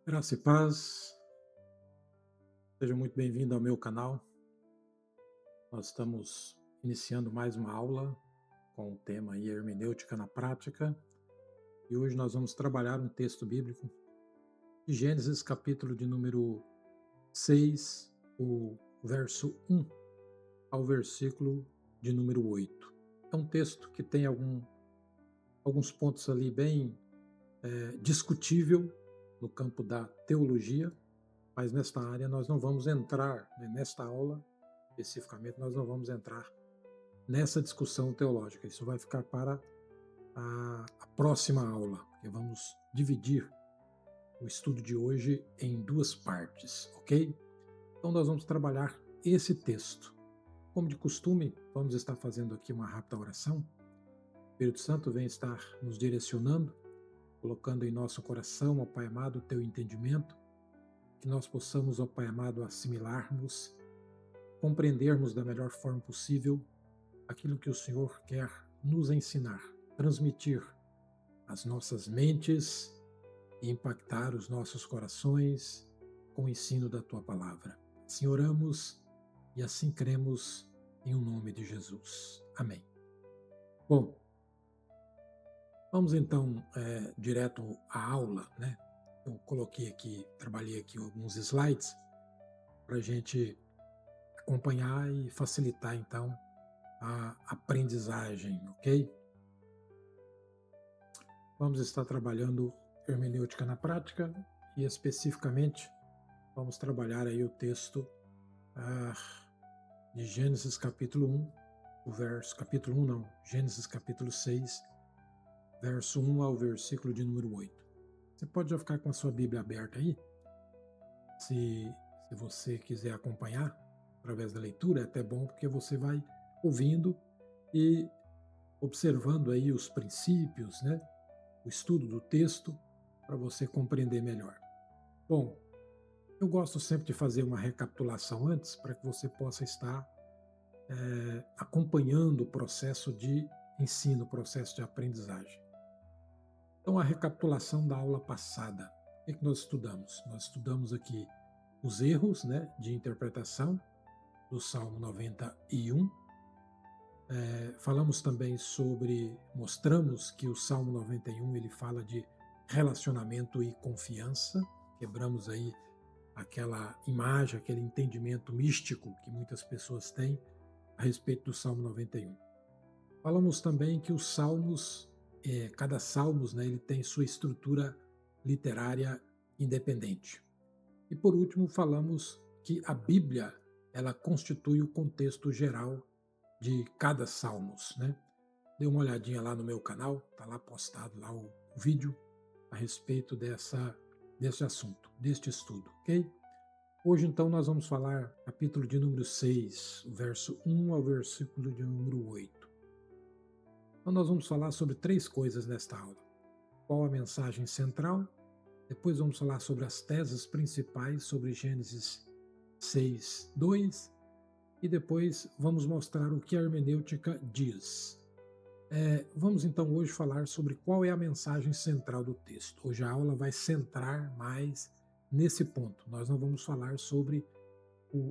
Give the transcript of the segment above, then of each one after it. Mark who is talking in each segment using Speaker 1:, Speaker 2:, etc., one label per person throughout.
Speaker 1: Graça e paz, seja muito bem-vindo ao meu canal. Nós estamos iniciando mais uma aula com o tema aí, Hermenêutica na Prática, e hoje nós vamos trabalhar um texto bíblico de Gênesis, capítulo de número 6, o verso 1 ao versículo de número 8. É um texto que tem alguns pontos ali bem discutível no campo da teologia, mas nesta área nós não vamos entrar, né, nesta aula especificamente, nós não vamos entrar nessa discussão teológica. Isso vai ficar para a próxima aula, porque vamos dividir o estudo de hoje em duas partes, ok? Então nós vamos trabalhar esse texto. Como de costume, vamos estar fazendo aqui uma rápida oração. O Espírito Santo vem estar nos direcionando, colocando em nosso coração, ó Pai amado, o teu entendimento, que nós possamos, ó Pai amado, assimilarmos, compreendermos da melhor forma possível aquilo que o Senhor quer nos ensinar, transmitir às nossas mentes e impactar os nossos corações com o ensino da tua palavra. Assim oramos e assim cremos em o nome de Jesus. Amém. Bom, vamos então direto à aula, né? Eu coloquei aqui, trabalhei aqui alguns slides para a gente acompanhar e facilitar então a aprendizagem, ok? Vamos estar trabalhando hermenêutica na prática e especificamente vamos trabalhar aí o texto ah, de Gênesis capítulo 1, capítulo 1 não, Gênesis capítulo 6, verso 1 ao versículo de número 8. Você pode já ficar com a sua Bíblia aberta aí, se você quiser acompanhar através da leitura, é até bom porque você vai ouvindo e observando aí os princípios, né? O estudo do texto para você compreender melhor. Bom, eu gosto sempre de fazer uma recapitulação antes para que você possa estar acompanhando o processo de ensino, o processo de aprendizagem. Então, a recapitulação da aula passada. O que nós estudamos? Nós estudamos aqui os erros, né, de interpretação do Salmo 91. Falamos também mostramos que o Salmo 91 ele fala de relacionamento e confiança. Quebramos aí aquela imagem, aquele entendimento místico que muitas pessoas têm a respeito do Salmo 91. Falamos também que os salmos, cada salmos, né, ele tem sua estrutura literária independente. E por último, falamos que a Bíblia, ela constitui o contexto geral de cada salmos, né? Dê uma olhadinha lá no meu canal, tá lá postado lá o vídeo a respeito desse assunto, deste estudo, ok? Hoje, então, nós vamos falar capítulo de número 6, verso 1 ao versículo de número 8. Então, nós vamos falar sobre três coisas nesta aula. Qual a mensagem central? Depois vamos falar sobre as teses principais sobre Gênesis 6, 2. E depois vamos mostrar o que a hermenêutica diz. Vamos então hoje falar sobre qual é a mensagem central do texto. Hoje a aula vai centrar mais nesse ponto. Nós não vamos falar sobre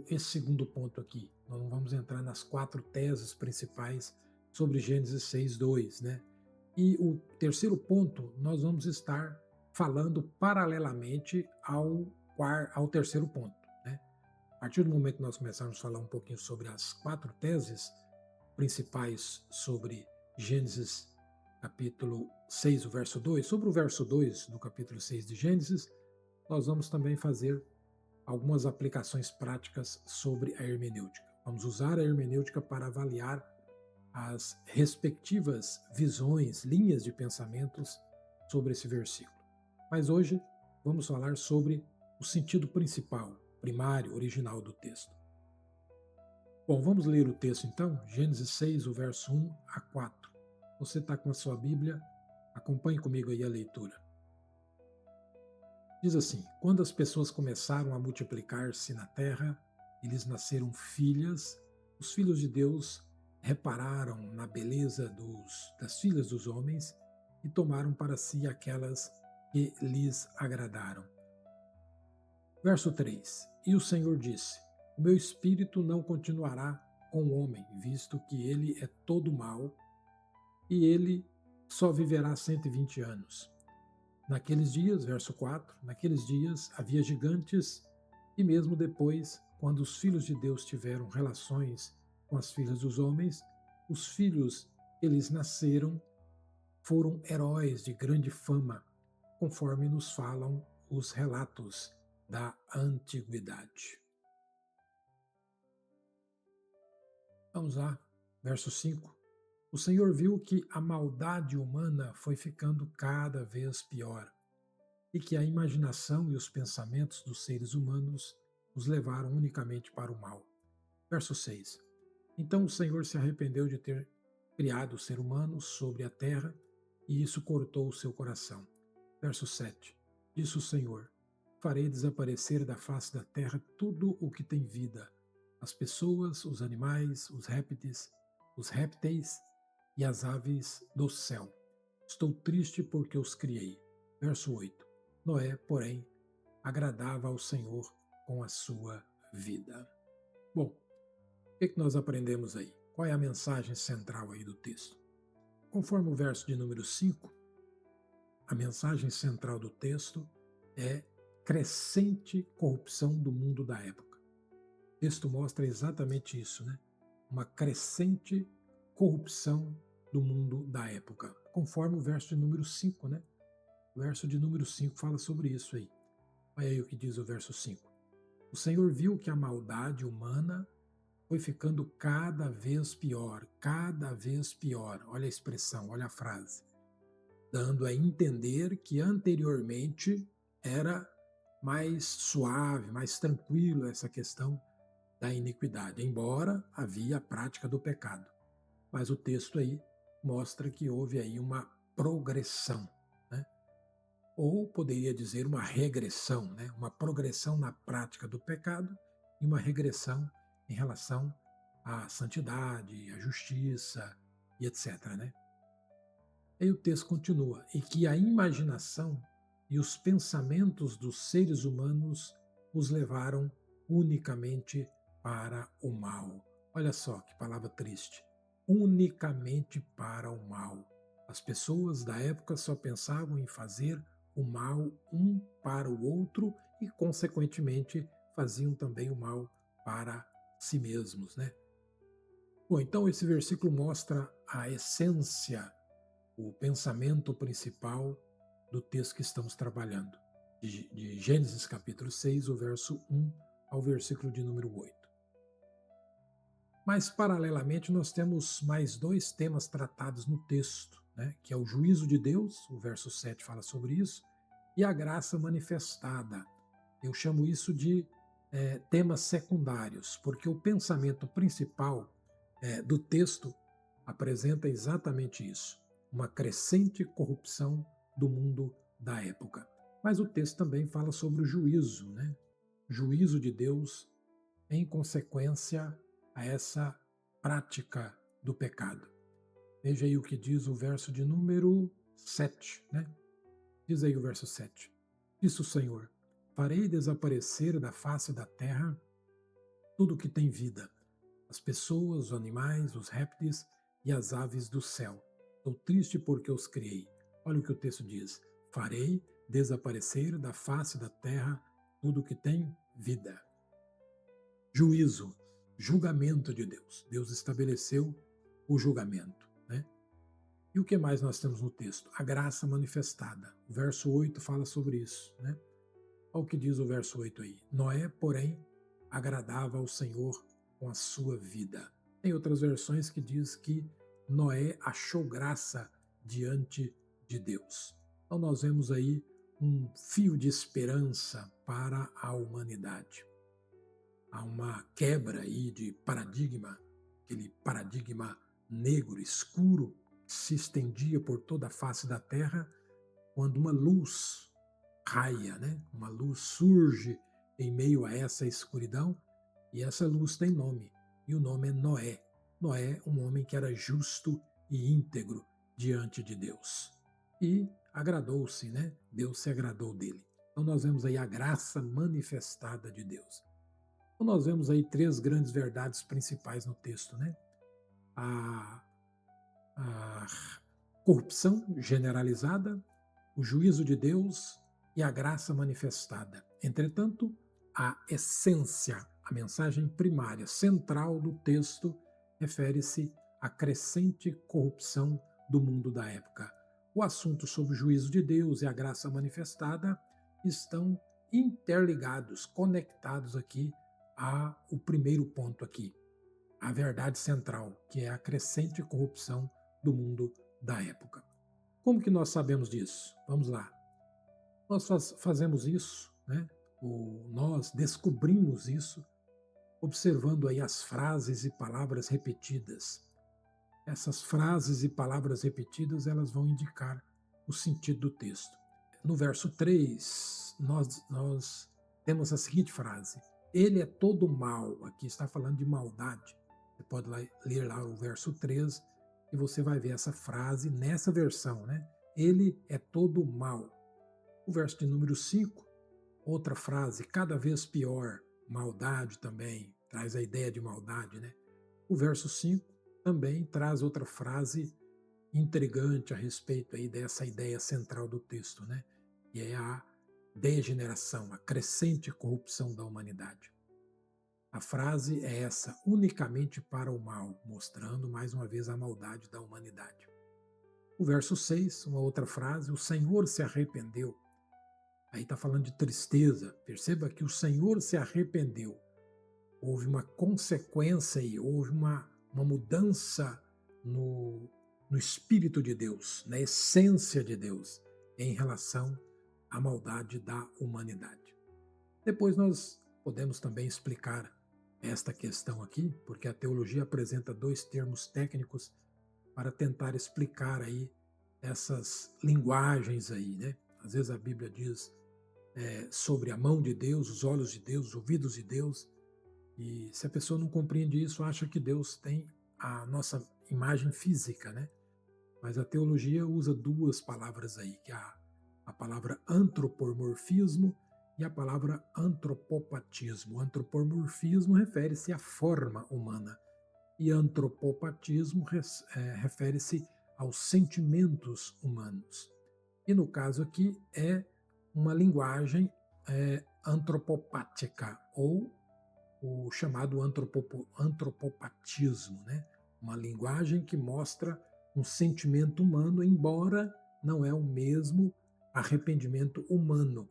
Speaker 1: esse segundo ponto aqui. Nós não vamos entrar nas quatro teses principais sobre Gênesis 6:2, né? E o terceiro ponto, nós vamos estar falando paralelamente ao terceiro ponto, né? A partir do momento que nós começarmos a falar um pouquinho sobre as quatro teses principais sobre Gênesis capítulo 6, o verso 2, sobre o verso 2 do capítulo 6 de Gênesis, nós vamos também fazer algumas aplicações práticas sobre a hermenêutica. Vamos usar a hermenêutica para avaliar as respectivas visões, linhas de pensamentos sobre esse versículo. Mas hoje vamos falar sobre o sentido principal, primário, original do texto. Bom, vamos ler o texto então, Gênesis 6, o verso 1 a 4. Você está com a sua Bíblia, acompanhe comigo aí a leitura. Diz assim: quando as pessoas começaram a multiplicar-se na terra e lhes nasceram filhas, os filhos de Deus repararam na beleza das filhas dos homens e tomaram para si aquelas que lhes agradaram. Verso 3: E o Senhor disse: O meu espírito não continuará com o homem, visto que ele é todo mau, e ele só viverá 120 anos. Naqueles dias, verso 4, naqueles dias havia gigantes, e mesmo depois, quando os filhos de Deus tiveram relações com as filhas dos homens, os filhos que eles nasceram foram heróis de grande fama, conforme nos falam os relatos da antiguidade. Vamos lá, verso 5. O Senhor viu que a maldade humana foi ficando cada vez pior e que a imaginação e os pensamentos dos seres humanos os levaram unicamente para o mal. Verso 6. Então o Senhor se arrependeu de ter criado o ser humano sobre a terra e isso cortou o seu coração. Verso 7. Disse o Senhor: Farei desaparecer da face da terra tudo o que tem vida, as pessoas, os animais, os répteis e as aves do céu. Estou triste porque os criei. Verso 8. Noé, porém, agradava ao Senhor com a sua vida. Bom, o que nós aprendemos aí? Qual é a mensagem central aí do texto? Conforme o verso de número 5, a mensagem central do texto é crescente corrupção do mundo da época. O texto mostra exatamente isso, né? Uma crescente corrupção do mundo da época, conforme o verso de número 5, né? O verso de número 5 fala sobre isso aí. Olha aí o que diz o verso 5. O Senhor viu que a maldade humana foi ficando cada vez pior, cada vez pior. Olha a expressão, olha a frase. Dando a entender que anteriormente era mais suave, mais tranquilo essa questão da iniquidade, embora havia a prática do pecado. Mas o texto aí mostra que houve aí uma progressão, né? Ou poderia dizer uma regressão, né? Uma progressão na prática do pecado e uma regressão em relação à santidade, à justiça e etc, né? Aí o texto continua: e que a imaginação e os pensamentos dos seres humanos os levaram unicamente para o mal. Olha só que palavra triste. Unicamente para o mal. As pessoas da época só pensavam em fazer o mal um para o outro e, consequentemente, faziam também o mal para si mesmos, né? Bom, então esse versículo mostra a essência, o pensamento principal do texto que estamos trabalhando, de Gênesis capítulo 6, o verso 1 ao versículo de número 8. Mas, paralelamente, nós temos mais dois temas tratados no texto, né, que é o juízo de Deus, o verso 7 fala sobre isso, e a graça manifestada. Eu chamo isso de temas secundários, porque o pensamento principal do texto apresenta exatamente isso, uma crescente corrupção do mundo da época. Mas o texto também fala sobre o juízo, né? Juízo de Deus em consequência a essa prática do pecado. Veja aí o que diz o verso de número 7, né? Diz aí o verso 7. Diz o Senhor: Farei desaparecer da face da terra tudo que tem vida, as pessoas, os animais, os répteis e as aves do céu. Estou triste porque os criei. Olha o que o texto diz: Farei desaparecer da face da terra tudo que tem vida. Juízo, julgamento de Deus. Deus estabeleceu o julgamento, né? E o que mais nós temos no texto? A graça manifestada. O verso 8 fala sobre isso, né? Olha o que diz o verso 8 aí. Noé, porém, agradava ao Senhor com a sua vida. Tem outras versões que diz que Noé achou graça diante de Deus. Então nós vemos aí um fio de esperança para a humanidade. Há uma quebra aí de paradigma, aquele paradigma negro, escuro, que se estendia por toda a face da terra, quando uma luz raia, né? Uma luz surge em meio a essa escuridão, e essa luz tem nome, e o nome é Noé. Noé, um homem que era justo e íntegro diante de Deus. E agradou-se, né? Deus se agradou dele. Então nós vemos aí a graça manifestada de Deus. Então nós vemos aí três grandes verdades principais no texto, né? A, a corrupção generalizada, o juízo de Deus e a graça manifestada. Entretanto, a essência, a mensagem primária, central do texto, refere-se à crescente corrupção do mundo da época. O assunto sobre o juízo de Deus e a graça manifestada estão interligados, conectados aqui ao primeiro ponto aqui, a verdade central, que é a crescente corrupção do mundo da época. Como que nós sabemos disso? Vamos lá. Nós fazemos isso, né? Ou nós descobrimos isso observando aí as frases e palavras repetidas. Essas frases e palavras repetidas, elas vão indicar o sentido do texto. No verso 3, nós temos a seguinte frase: ele é todo mal. Aqui está falando de maldade. Você pode ler lá o verso 3 e você vai ver essa frase nessa versão, né? Ele é todo mal. O verso de número 5, outra frase, cada vez pior, maldade também, traz a ideia de maldade, né? O verso 5 também traz outra frase intrigante a respeito aí dessa ideia central do texto, né? E é a degeneração, a crescente corrupção da humanidade. A frase é essa: unicamente para o mal, mostrando mais uma vez a maldade da humanidade. O verso 6, uma outra frase: o Senhor se arrependeu. Aí está falando de tristeza. Perceba que o Senhor se arrependeu. Houve uma consequência aí, houve uma mudança no Espírito de Deus, na essência de Deus, em relação à maldade da humanidade. Depois nós podemos também explicar esta questão aqui, porque a teologia apresenta dois termos técnicos para tentar explicar aí essas linguagens aí, né? Às vezes a Bíblia diz sobre a mão de Deus, os olhos de Deus, os ouvidos de Deus, e se a pessoa não compreende isso, acha que Deus tem a nossa imagem física, né? Mas a teologia usa duas palavras aí, que é a palavra antropomorfismo e a palavra antropopatismo. O antropomorfismo refere-se à forma humana e antropopatismo refere-se aos sentimentos humanos. E no caso aqui é uma linguagem antropopática, ou o chamado antropopatismo, né? Uma linguagem que mostra um sentimento humano, embora não é o mesmo arrependimento humano.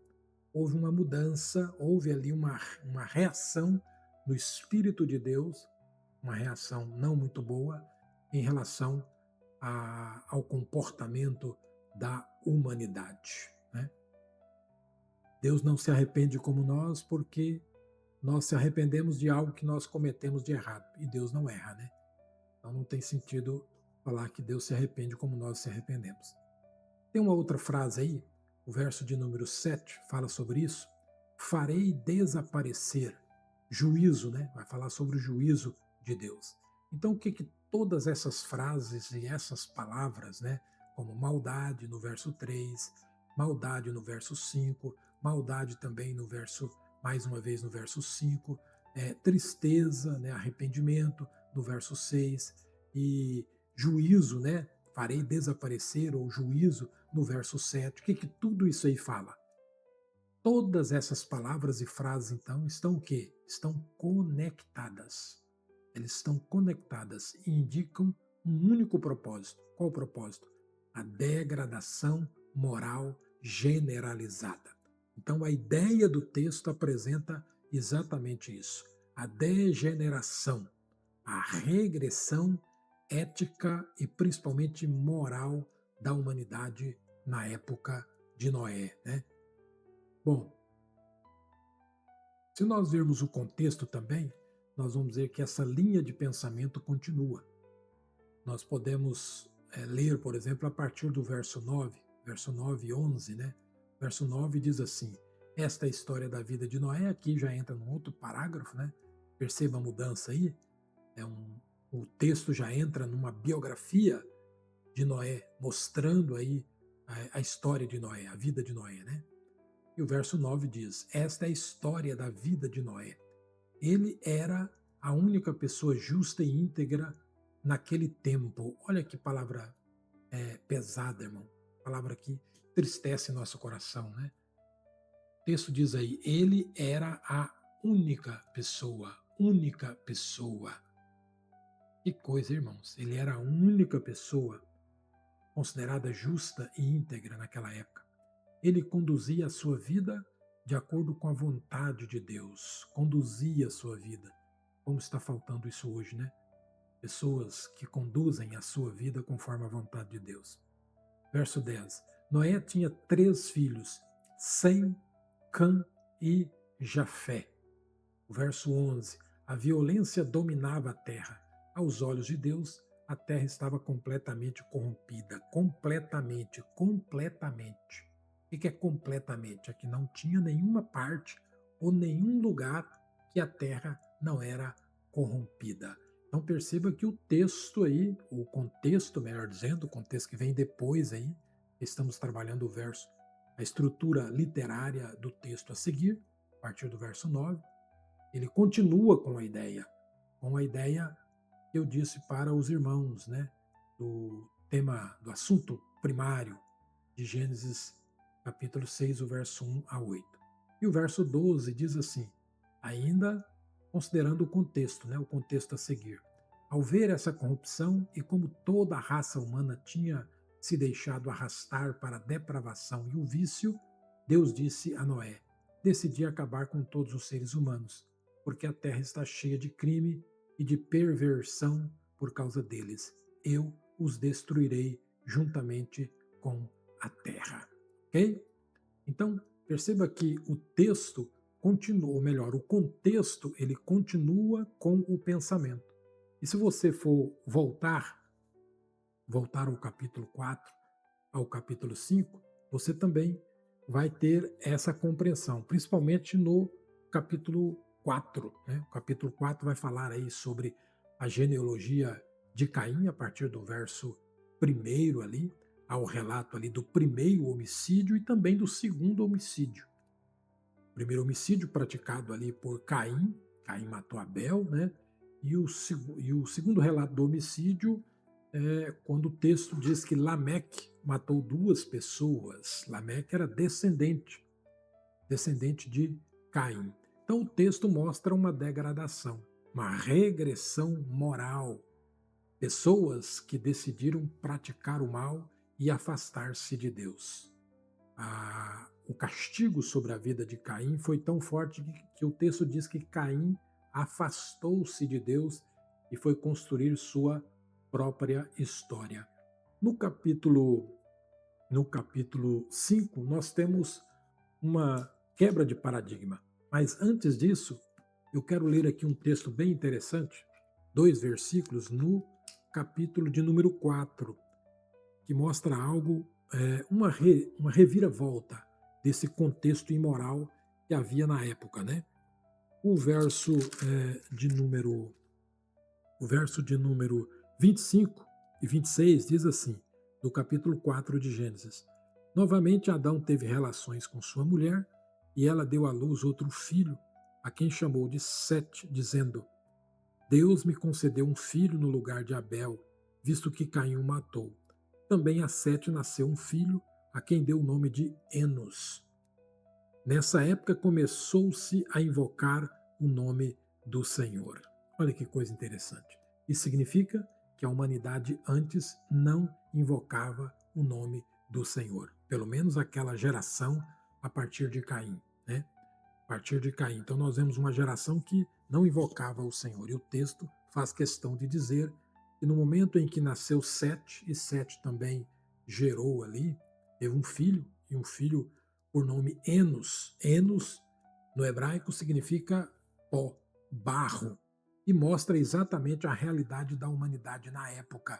Speaker 1: Houve uma mudança, houve ali uma reação do Espírito de Deus, uma reação não muito boa em relação ao comportamento da humanidade, né? Deus não se arrepende como nós, porque nós se arrependemos de algo que nós cometemos de errado, e Deus não erra, né? Então não tem sentido falar que Deus se arrepende como nós se arrependemos. Tem uma outra frase aí, o verso de número 7 fala sobre isso: farei desaparecer juízo, né? Vai falar sobre o juízo de Deus. Então o que todas essas frases e essas palavras, né, como maldade no verso 3, maldade no verso 5, maldade também no verso, mais uma vez no verso 5, tristeza, né, arrependimento no verso 6, e juízo, né, farei desaparecer, ou juízo no verso 7. O que tudo isso aí fala? Todas essas palavras e frases, então, estão o quê? Estão conectadas. Elas estão conectadas e indicam um único propósito. Qual o propósito? A degradação moral generalizada. Então, a ideia do texto apresenta exatamente isso: a degeneração, a regressão ética e principalmente moral da humanidade na época de Noé, né? Bom, se nós vermos o contexto também, nós vamos ver que essa linha de pensamento continua. Nós podemos ler, por exemplo, a partir do verso 9 e 11, né? Verso 9 diz assim: esta é a história da vida de Noé. Aqui já entra num outro parágrafo, né? Perceba a mudança aí. O texto já entra numa biografia de Noé, mostrando aí a história de Noé, a vida de Noé, né? E o verso 9 diz: esta é a história da vida de Noé. Ele era a única pessoa justa e íntegra naquele tempo. Olha que palavra pesada, irmão. Palavra que tristece nosso coração, né? O texto diz aí: ele era a única pessoa, única pessoa. Que coisa, irmãos. Ele era a única pessoa considerada justa e íntegra naquela época. Ele conduzia a sua vida de acordo com a vontade de Deus. Conduzia a sua vida. Como está faltando isso hoje, né? Pessoas que conduzem a sua vida conforme a vontade de Deus. Verso 10. Noé tinha 3 filhos, Sem, Cã e Jafé. O verso 11. A violência dominava a terra. Aos olhos de Deus, a terra estava completamente corrompida. Completamente, completamente. O que é completamente? É que não tinha nenhuma parte ou nenhum lugar que a terra não era corrompida. Então perceba que o texto aí, o contexto, melhor dizendo, o contexto que vem depois aí, estamos trabalhando o verso, a estrutura literária do texto a seguir, a partir do verso 9, ele continua com a ideia que eu disse para os irmãos, né, do tema, do assunto primário de Gênesis capítulo 6, o verso 1 a 8. E o verso 12 diz assim, ainda considerando o contexto, né, o contexto a seguir. Ao ver essa corrupção e como toda a raça humana tinha se deixado arrastar para a depravação e o vício, Deus disse a Noé: decidi acabar com todos os seres humanos, porque a terra está cheia de crime e de perversão por causa deles. Eu os destruirei juntamente com a terra. Ok? Então, perceba que o texto continua, ou melhor, o contexto, ele continua com o pensamento. E se você for voltar ao capítulo 4, ao capítulo 5, você também vai ter essa compreensão, principalmente no capítulo 4. Né? O capítulo 4 vai falar aí sobre a genealogia de Caim, a partir do verso 1 ali, ao relato ali do primeiro homicídio e também do segundo homicídio. O primeiro homicídio praticado ali por Caim matou Abel, né? E o segundo relato do homicídio é quando o texto diz que Lameque matou 2 pessoas. Lameque era descendente de Caim. Então o texto mostra uma degradação, uma regressão moral. Pessoas que decidiram praticar o mal e afastar-se de Deus. O castigo sobre a vida de Caim foi tão forte que o texto diz que Caim afastou-se de Deus e foi construir sua própria história. No capítulo 5, nós temos uma quebra de paradigma. Mas antes disso, eu quero ler aqui um texto bem interessante, 2 versículos no capítulo de número 4, que mostra algo, uma reviravolta desse contexto imoral que havia na época, né? O verso de número 25 e 26 diz assim, do capítulo 4 de Gênesis: novamente Adão teve relações com sua mulher e ela deu à luz outro filho, a quem chamou de Sete, dizendo: Deus me concedeu um filho no lugar de Abel, visto que Caim o matou. Também a Sete nasceu um filho, a quem deu o nome de Enos. Nessa época começou-se a invocar o nome do Senhor. Olha que coisa interessante. Isso significa que a humanidade antes não invocava o nome do Senhor. Pelo menos aquela geração a partir de Caim, né? A partir de Caim. Então nós vemos uma geração que não invocava o Senhor. E o texto faz questão de dizer que no momento em que nasceu Sete, e Sete também gerou ali, teve um filho, e um filho por nome Enos. Enos, no hebraico, significa pó, barro, e mostra exatamente a realidade da humanidade na época.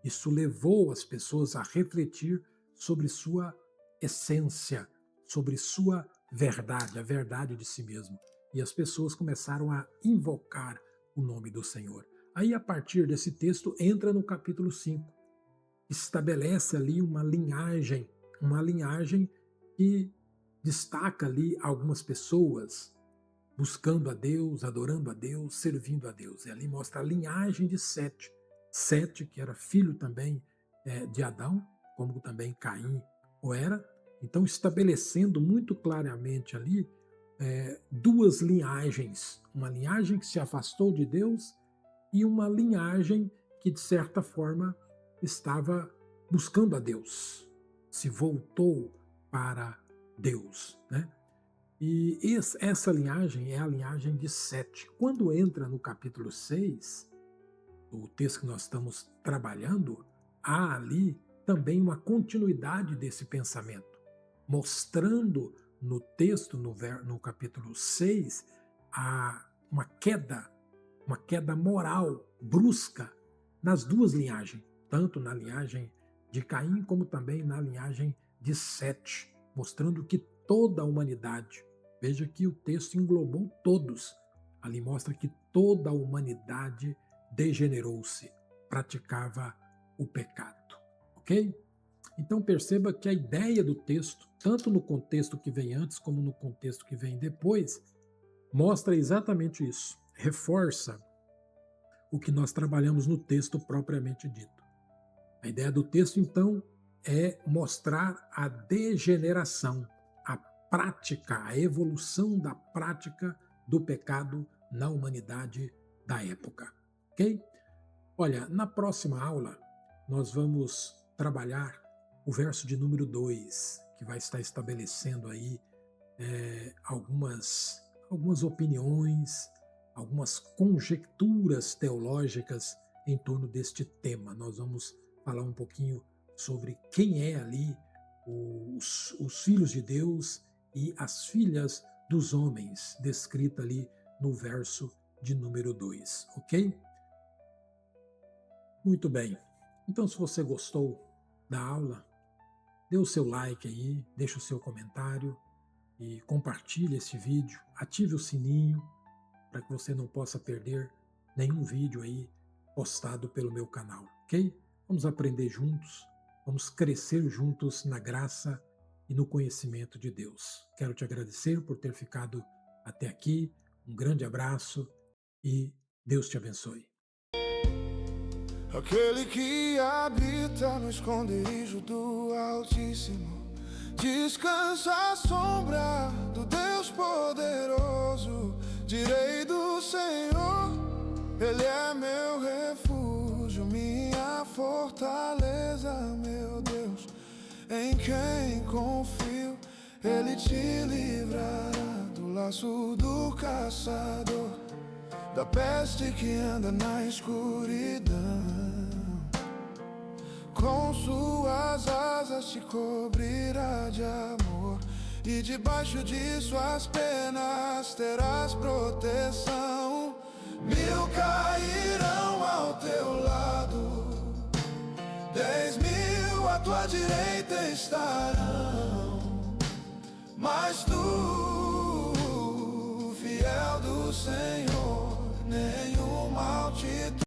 Speaker 1: Isso levou as pessoas a refletir sobre sua essência, sobre sua verdade, a verdade de si mesmo. E as pessoas começaram a invocar o nome do Senhor. Aí, a partir desse texto, entra no capítulo 5, estabelece ali uma linhagem que destaca ali algumas pessoas buscando a Deus, adorando a Deus, servindo a Deus. E ali mostra a linhagem de Sete. Sete, que era filho também de Adão, como também Caim o era. Então, estabelecendo muito claramente ali duas linhagens. Uma linhagem que se afastou de Deus e uma linhagem que, de certa forma, estava buscando a Deus, se voltou para Deus, né? E essa linhagem é a linhagem de Sete. Quando entra no capítulo 6, o texto que nós estamos trabalhando, há ali também uma continuidade desse pensamento, mostrando no texto, no capítulo 6, uma queda moral brusca nas duas linhagens, tanto na linhagem de Caim como também na linhagem de Sete, mostrando que toda a humanidade, veja que o texto englobou todos, ali mostra que toda a humanidade degenerou-se, praticava o pecado, ok? Então perceba que a ideia do texto, tanto no contexto que vem antes como no contexto que vem depois, mostra exatamente isso, reforça o que nós trabalhamos no texto propriamente dito. A ideia do texto, então, é mostrar a degeneração, a prática, a evolução da prática do pecado na humanidade da época. Ok? Olha, na próxima aula, nós vamos trabalhar o verso de número 2, que vai estar estabelecendo aí algumas opiniões, algumas conjecturas teológicas em torno deste tema. Nós vamos falar um pouquinho sobre quem é ali os filhos de Deus e as filhas dos homens, descrita ali no verso de número 2, ok? Muito bem. Então, se você gostou da aula, dê o seu like aí, deixe o seu comentário e compartilhe esse vídeo, ative o sininho para que você não possa perder nenhum vídeo aí postado pelo meu canal, ok? Vamos aprender juntos, vamos crescer juntos na graça e no conhecimento de Deus. Quero te agradecer por ter ficado até aqui, um grande abraço e Deus te abençoe.
Speaker 2: Aquele que habita no esconderijo do Altíssimo, descansa à sombra do Deus poderoso. Direi do Senhor, Ele é meu refúgio, minha fortaleza, meu Deus, em quem confio. Ele te livrará do laço do caçador, da peste que anda na escuridão. Com suas asas te cobrirá de amor, e debaixo de suas penas terás proteção. 1000 cairão ao teu lado, 10.000 à tua direita estarão, mas tu, fiel do Senhor, nenhum mal te